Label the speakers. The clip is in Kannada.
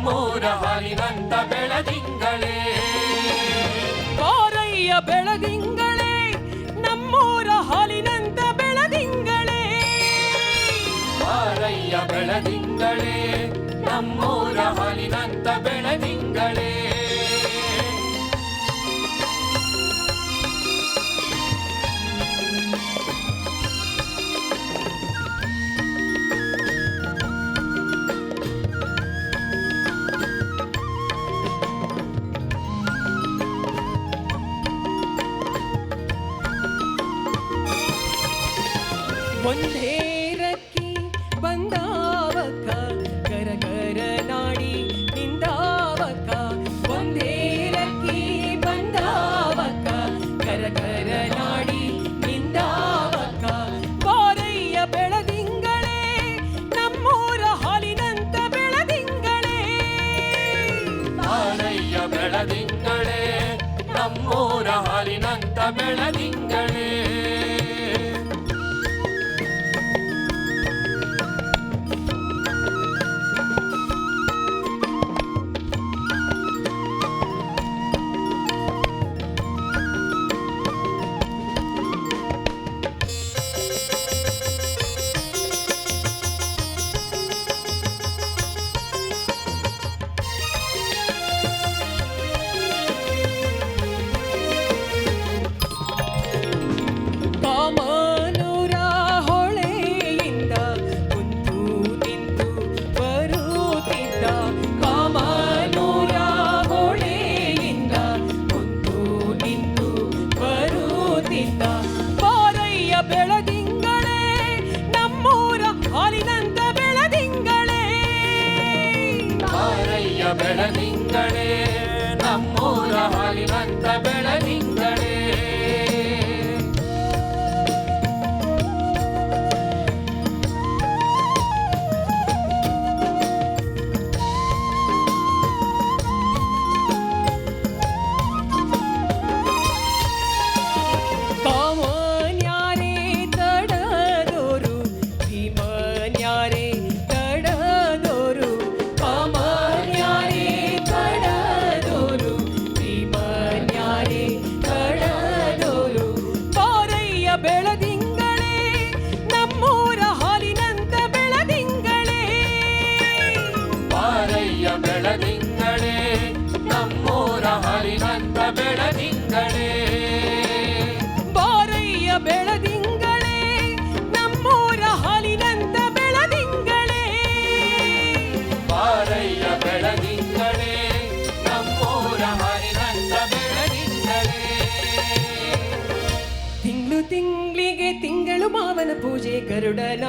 Speaker 1: ನಮ್ಮೂರ ಹಾಲಿನಂತ ಬೆಳದಿಂಗಳೇ
Speaker 2: ಬಾರಯ್ಯ ಬೆಳದಿಂಗಳೇ ನಮ್ಮೂರ ಹಾಲಿನಂತ ಬೆಳದಿಂಗಳೇ
Speaker 1: ಬಾರಯ್ಯ ಬೆಳದಿಂಗಳೇ ನಮ್ಮೂರ ಹಾಲಿನಂತ ಬೆಳದಿಂಗಳೇ
Speaker 2: ಒಂದೇರಕ್ಕಿ ಬಂದಾವಕ್ಕ ಕರಕರ ನಾಡಿ ನಿಂದಾವಕ್ಕ ಒಂದೇರಕ್ಕಿ ಬಂದಾವಕ್ಕ ಕರಕರ ನಾಡಿ ನಿಂದಾವಕ್ಕ ಬಾರಯ್ಯ ಬೆಳದಿಂಗಳೇ ನಮ್ಮೂರ ಹಾಲಿನಂತ ಬೆಳದಿಂಗಳೇ
Speaker 1: ಬಾರಯ್ಯ ಬೆಳದಿಂಗಳೇ ನಮ್ಮೂರ ಹಾಲಿನಂತ ಬೆಳದಿಂಗಳೇ
Speaker 2: ಕಾಮನೂರ ಹೊಳೆಯಿಂದ ಕುಂತು ನಿಂತು ಬರುತ್ತಿದ್ದ ಕಾಮನೂರ ಹೊಳೆಯಿಂದ ಕುಂತು ನಿಂತು ಬರುತ್ತಿದ್ದ ಬಾರಯ್ಯ ಬೆಳದಿಂಗಳೇ ನಮ್ಮೂರ ಹಾಲಿನಂತ ಬೆಳದಿಂಗಳೇ
Speaker 1: ಬಾರಯ್ಯ ಬೆಳದಿಂಗಳೇ ನಮ್ಮೂರ ಹಾಲಿನಂತ ಬೆಳದಿಂಗಳೇ
Speaker 2: ಕಾಮನ್ಯಾರೇ ತಡದೋರು ಭೀಮನ್ಯಾರೇ ತಡದೋರು ಕಾಮನ್ಯಾರೇ ತಡದೋರು ಭೀಮನ್ಯಾರೇ ತಡದೋರು ಬಾರಯ್ಯ ಬೆಳದಿಂಗಳೇ ನಮ್ಮೂರ ಹಾಲಿನಂತ ಬೆಳದಿಂಗಳೇ
Speaker 1: ಬಾರಯ್ಯ ಬೆಳದಿಂಗಳೇ ನಮ್ಮೂರ ಹಾಲಿನಂತ ಬೆಳದಿಂಗಳೇ
Speaker 2: ಬಾರಯ್ಯ ಬೆಳದಿಂಗಳೇ ನಮ್ಮೂರ ಹಾಲಿನಂತ ಬೆಳದಿಂಗಳೇ
Speaker 1: ಬಾರಯ್ಯ ಬೆಳದಿಂಗಳೇ ನಮ್ಮೂರ ಹಾಲಿನಂತ ಬೆಳದಿಂಗಳೇ
Speaker 2: ತಿಂಗಳಿಗೆ ತಿಂಗಳು ಮಾವನ ಪೂಜೆ ಗರುಡನ